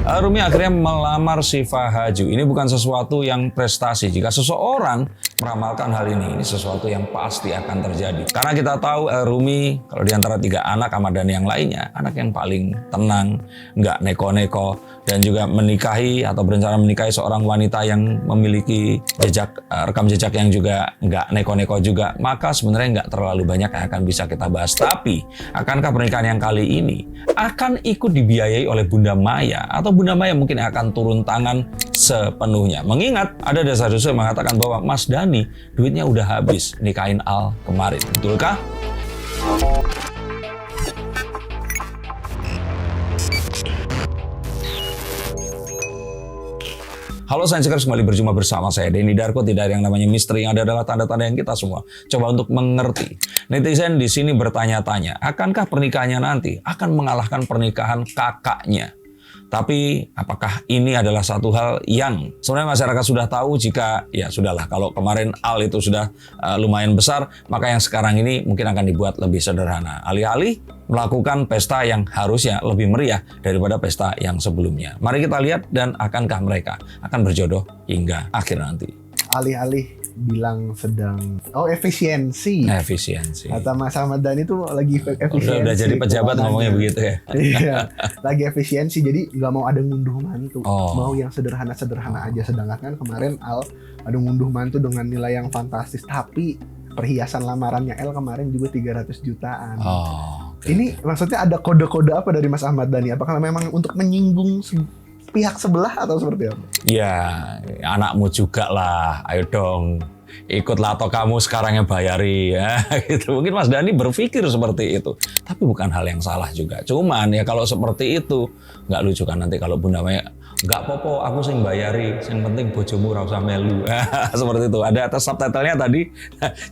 Rumi akhirnya melamar Syifa Haju. Ini bukan sesuatu yang prestasi. Jika seseorang meramalkan hal ini sesuatu yang pasti akan terjadi. Karena kita tahu Rumi, kalau di antara 3 anak Ahmad Dhani yang lainnya, anak yang paling tenang, nggak neko-neko, dan juga menikahi atau berencana menikahi seorang wanita yang memiliki rekam jejak yang juga nggak neko-neko juga. Maka sebenarnya nggak terlalu banyak yang akan bisa kita bahas. Tapi, akankah pernikahan yang kali ini akan ikut dibiayai oleh Bunda Maya, atau Bunda Maya mungkin akan turun tangan sepenuhnya? Mengingat ada desas-desus yang mengatakan bahwa Mas Dhani duitnya udah habis nikahin Al kemarin. Betulkah? Halo Sainsikers, kembali berjumpa bersama saya Denny Darko. Tidak ada yang namanya misteri, yang ada adalah tanda-tanda yang kita semua coba untuk mengerti. Netizen di sini bertanya-tanya, akankah pernikahannya nanti akan mengalahkan pernikahan kakaknya? Tapi apakah ini adalah satu hal yang sebenarnya masyarakat sudah tahu? Jika ya sudahlah, kalau kemarin Al itu sudah lumayan besar, maka yang sekarang ini mungkin akan dibuat lebih sederhana. Alih-alih melakukan pesta yang harusnya lebih meriah daripada pesta yang sebelumnya. Mari kita lihat, dan akankah mereka akan berjodoh hingga akhir nanti? Alih-alih bilang sedang efisiensi. Kata Mas Ahmad Dhani itu lagi efisiensi. Udah jadi pejabat ngomongnya begitu ya. Iya, lagi efisiensi, jadi nggak mau ada ngunduh mantu. Mau yang sederhana-sederhana aja. Sedangkan kan kemarin Al ada ngunduh mantu dengan nilai yang fantastis, tapi perhiasan lamarannya El kemarin juga 300 jutaan. Ini maksudnya ada kode-kode apa dari Mas Ahmad Dhani? Apakah memang untuk menyinggung pihak sebelah atau seperti apa? Ya, anakmu juga lah, ayo dong, ikutlah atau kamu sekarang yang bayari ya. Gitu. Mungkin Mas Dhani berpikir seperti itu, tapi bukan hal yang salah juga. Cuman ya kalau seperti itu nggak lucu kan nanti kalau Bunda Maya, nggak popo, aku sing bayari, yang penting bojomu ora usah melu. Seperti itu. Ada atas subtitlenya tadi.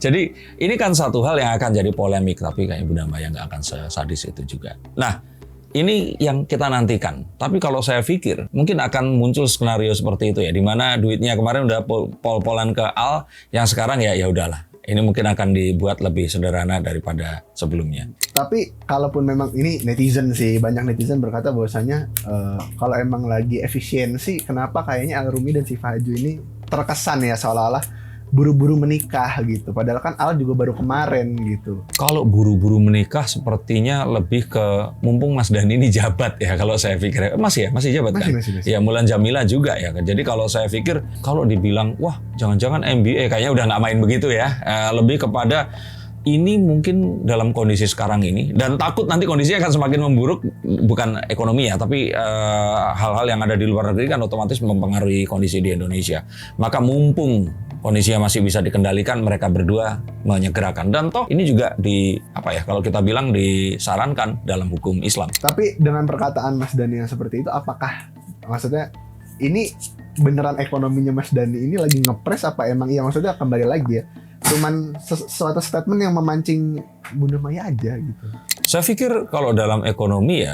Jadi ini kan satu hal yang akan jadi polemik, tapi kayaknya Bunda Maya nggak akan sesadis itu juga. Nah, ini yang kita nantikan. Tapi kalau saya pikir mungkin akan muncul skenario seperti itu ya, di mana duitnya kemarin udah pol-polan ke Al, yang sekarang ya udahlah. Ini mungkin akan dibuat lebih sederhana daripada sebelumnya. Tapi kalaupun memang ini netizen sih, banyak netizen berkata bahwasanya kalau emang lagi efisiensi, kenapa kayaknya Al Rumi dan Syifa Haju ini terkesan ya seolah-olah buru-buru menikah gitu. Padahal kan Al juga baru kemarin gitu. Kalau buru-buru menikah sepertinya lebih ke mumpung Mas Dhani ini jabat ya, kalau saya pikir. Masih jabat kan? Masih. Ya Mulan Jamila juga ya. Jadi kalau saya pikir, kalau dibilang wah jangan-jangan MBA, kayaknya udah nggak main begitu ya. Lebih kepada ini mungkin dalam kondisi sekarang ini, dan takut nanti kondisinya akan semakin memburuk, bukan ekonomi ya, tapi hal-hal yang ada di luar negeri kan otomatis mempengaruhi kondisi di Indonesia. Maka mumpung kondisinya masih bisa dikendalikan, mereka berdua menyegerakan. Dan toh ini juga kalau kita bilang disarankan dalam hukum Islam. Tapi dengan perkataan Mas Dhani yang seperti itu, apakah maksudnya ini beneran ekonominya Mas Dhani ini lagi ngepres, apa emang iya maksudnya kembali lagi ya, cuman suatu statement yang memancing Bunda Maya aja gitu? Saya pikir kalau dalam ekonomi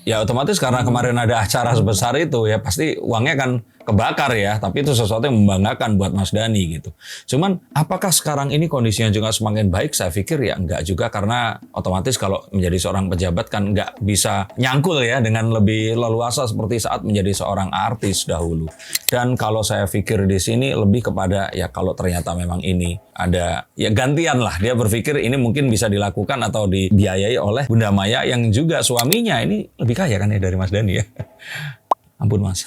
ya otomatis karena kemarin ada acara sebesar itu ya pasti uangnya kan kebakar ya, tapi itu sesuatu yang membanggakan buat Mas Dhani gitu. Cuman apakah sekarang ini kondisinya juga semakin baik? Saya pikir ya enggak juga, karena otomatis kalau menjadi seorang pejabat kan enggak bisa nyangkul ya dengan lebih leluasa seperti saat menjadi seorang artis dahulu. Dan kalau saya pikir di sini lebih kepada ya kalau ternyata memang ini ada ya gantian lah, dia berpikir ini mungkin bisa dilakukan atau dibiayai oleh Bunda Maya yang juga suaminya ini lebih kaya kan ya dari Mas Dhani ya. Ampun Mas.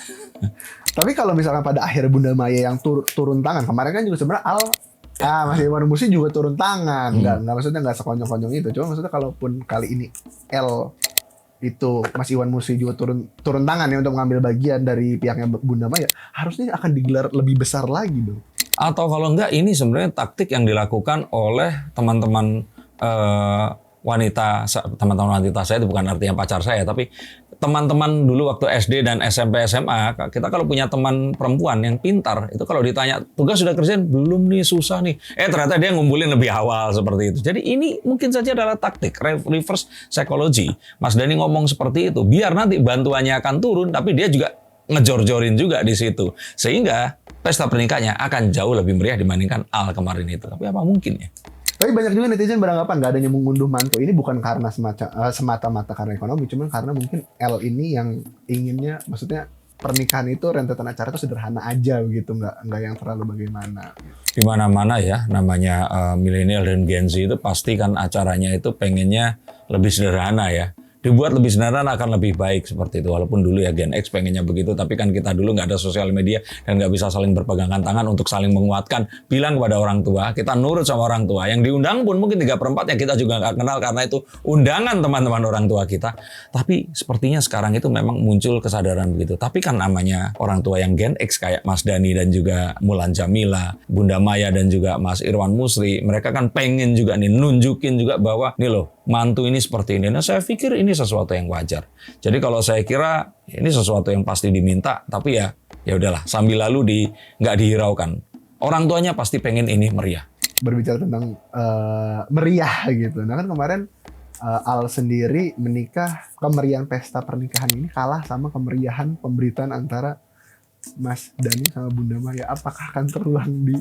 Tapi kalau misalkan pada akhirnya Bunda Maya yang turun tangan, kemarin kan juga sebenarnya Mas Iwan Musi juga turun tangan, nggak maksudnya nggak sekonyong-konyong itu. Cuma maksudnya kalaupun kali ini itu Mas Iwan Musi juga turun tangan ya untuk mengambil bagian dari pihaknya Bunda Maya, harusnya akan digelar lebih besar lagi dong. Atau kalau enggak, ini sebenarnya taktik yang dilakukan oleh teman-teman wanita saya, itu bukan artinya pacar saya, tapi teman-teman dulu waktu SD dan SMP SMA, kita kalau punya teman perempuan yang pintar, itu kalau ditanya tugas sudah kerjain belum nih, susah nih, ternyata dia ngumpulin lebih awal seperti itu. Jadi ini mungkin saja adalah taktik reverse psychology. Mas Dhani ngomong seperti itu biar nanti bantuannya akan turun, tapi dia juga ngejor-jorin juga di situ, sehingga pesta pernikahannya akan jauh lebih meriah dibandingkan Al kemarin itu. Tapi apa mungkin ya? Tapi banyak juga netizen beranggapan nggak adanya mengunduh mantu ini bukan karena semata-mata karena ekonomi, cuman karena mungkin L ini yang inginnya, maksudnya pernikahan itu rentetan acara itu sederhana aja gitu, nggak yang terlalu bagaimana. Di mana-mana ya namanya milenial dan Gen Z itu pasti kan acaranya itu pengennya lebih sederhana ya. Dibuat lebih sederhana akan lebih baik seperti itu. Walaupun dulu ya Gen X pengennya begitu, tapi kan kita dulu nggak ada sosial media dan nggak bisa saling berpegangan tangan untuk saling menguatkan. Bilang kepada orang tua, kita nurut sama orang tua. Yang diundang pun mungkin 3/4 yang kita juga nggak kenal karena itu undangan teman-teman orang tua kita. Tapi sepertinya sekarang itu memang muncul kesadaran begitu. Tapi kan namanya orang tua yang Gen X kayak Mas Dhani dan juga Mulan Jamila, Bunda Maya dan juga Mas Irwan Musri, mereka kan pengen juga nih nunjukin juga bahwa nih loh, mantu ini seperti ini. Nah, saya pikir ini sesuatu yang wajar. Jadi kalau saya kira ini sesuatu yang pasti diminta, tapi ya udahlah sambil lalu nggak dihiraukan. Orang tuanya pasti pengen ini meriah. Berbicara tentang meriah gitu. Nah kan kemarin Al sendiri menikah, kemeriahan pesta pernikahan ini kalah sama kemeriahan pemberitaan antara Mas Dhani sama Bunda Maya. Apakah akan terulang di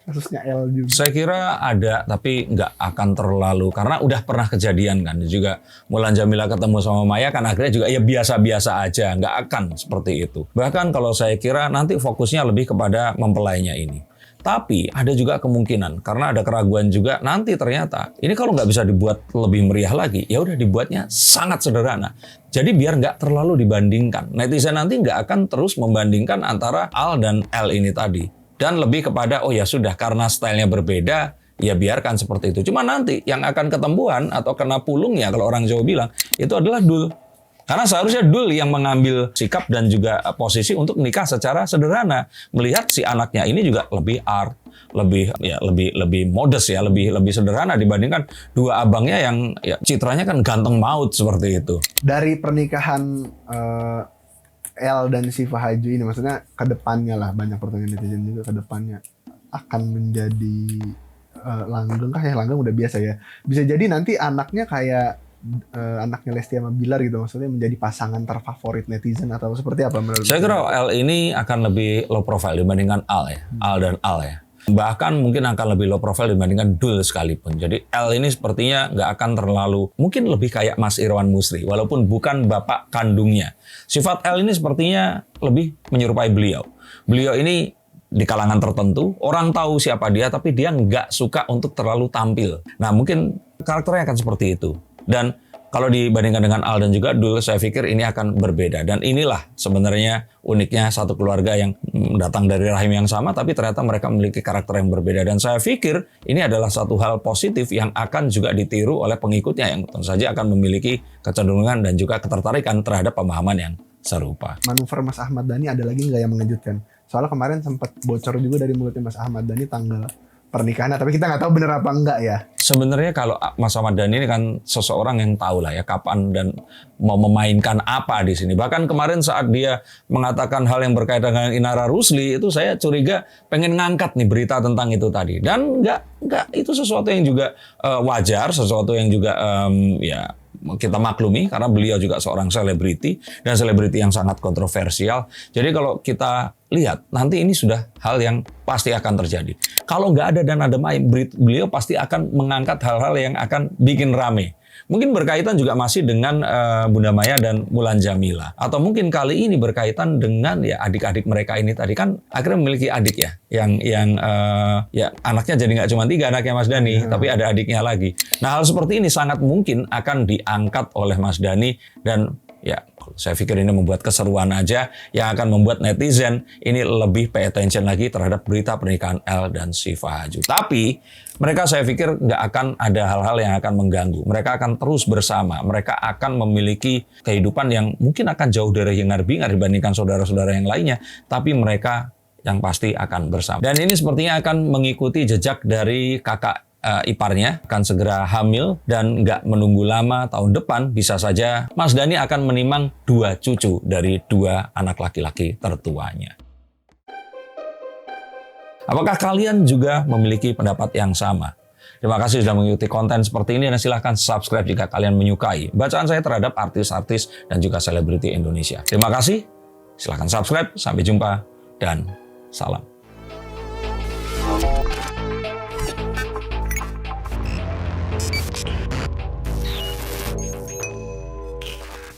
kasusnya L juga? Saya kira ada, tapi nggak akan terlalu, karena udah pernah kejadian kan. Juga Mulan Jamila ketemu sama Maya kan akhirnya juga ya biasa-biasa aja, nggak akan seperti itu. Bahkan kalau saya kira nanti fokusnya lebih kepada mempelainya ini. Tapi ada juga kemungkinan, karena ada keraguan juga nanti ternyata ini kalau nggak bisa dibuat lebih meriah lagi, ya udah dibuatnya sangat sederhana. Jadi biar nggak terlalu dibandingkan. Netizen nanti nggak akan terus membandingkan antara Al dan L ini tadi. Dan lebih kepada, oh ya sudah, karena stylenya berbeda, ya biarkan seperti itu. Cuma nanti yang akan ketempuhan atau kena pulungnya, kalau orang Jawa bilang, itu adalah dul. Karena seharusnya dul yang mengambil sikap dan juga posisi untuk nikah secara sederhana. Melihat si anaknya ini juga lebih art, lebih modest ya, lebih sederhana dibandingkan dua abangnya yang ya, citranya kan ganteng maut seperti itu. Dari pernikahan L dan Syifa Haju ini, maksudnya ke depannya lah, banyak pertanyaan netizen juga, ke depannya akan menjadi langgeng kah ya? Langgeng udah biasa ya. Bisa jadi nanti anaknya kayak anaknya Lesti sama Bilar gitu, maksudnya menjadi pasangan terfavorit netizen atau seperti apa menurut saya kira L ini akan lebih low profile dibandingkan Al ya. Al dan Al ya. Bahkan mungkin akan lebih low profile dibandingkan Dul sekalipun. Jadi L ini sepertinya nggak akan terlalu, mungkin lebih kayak Mas Irwan Musri, walaupun bukan bapak kandungnya. Sifat L ini sepertinya lebih menyerupai beliau. Beliau ini di kalangan tertentu, orang tahu siapa dia, tapi dia nggak suka untuk terlalu tampil. Nah mungkin karakternya akan seperti itu. Dan kalau dibandingkan dengan Al dan juga Dul, saya pikir ini akan berbeda. Dan inilah sebenarnya uniknya satu keluarga yang datang dari rahim yang sama, tapi ternyata mereka memiliki karakter yang berbeda. Dan saya pikir ini adalah satu hal positif yang akan juga ditiru oleh pengikutnya, yang tentu saja akan memiliki kecenderungan dan juga ketertarikan terhadap pemahaman yang serupa. Manuver Mas Ahmad Dhani ada lagi nggak yang mengejutkan? Soalnya kemarin sempat bocor juga dari mulutnya Mas Ahmad Dhani tanggal pernikahannya, tapi kita nggak tahu bener apa enggak ya. Sebenarnya kalau Mas Ahmad Dhani ini kan seseorang yang tahu lah ya kapan dan mau memainkan apa di sini. Bahkan kemarin saat dia mengatakan hal yang berkaitan dengan Inara Rusli, itu saya curiga pengen ngangkat nih berita tentang itu tadi. Dan nggak itu sesuatu yang juga wajar, sesuatu yang juga ya kita maklumi karena beliau juga seorang selebriti dan selebriti yang sangat kontroversial. Jadi kalau kita lihat nanti ini sudah hal yang pasti akan terjadi. Kalau nggak ada dan ada main, beliau pasti akan mengangkat hal-hal yang akan bikin rame. Mungkin berkaitan juga masih dengan Bunda Maya dan Mulan Jamila. Atau mungkin kali ini berkaitan dengan ya adik-adik mereka ini tadi kan akhirnya memiliki adik ya. Yang ya anaknya jadi nggak cuma 3 anaknya Mas Dhani, tapi ada adiknya lagi. Nah hal seperti ini sangat mungkin akan diangkat oleh Mas Dhani dan ya saya pikir ini membuat keseruan aja yang akan membuat netizen ini lebih pay attention lagi terhadap berita pernikahan L dan Syifa Haju. Tapi mereka saya pikir nggak akan ada hal-hal yang akan mengganggu. Mereka akan terus bersama. Mereka akan memiliki kehidupan yang mungkin akan jauh dari hingar-bingar dibandingkan saudara-saudara yang lainnya. Tapi mereka yang pasti akan bersama. Dan ini sepertinya akan mengikuti jejak dari kakak iparnya, akan segera hamil dan nggak menunggu lama, tahun depan bisa saja Mas Dhani akan menimang 2 cucu dari 2 anak laki-laki tertuanya. Apakah kalian juga memiliki pendapat yang sama? Terima kasih sudah mengikuti konten seperti ini dan silahkan subscribe jika kalian menyukai bacaan saya terhadap artis-artis dan juga selebriti Indonesia. Terima kasih, silahkan subscribe, sampai jumpa dan salam.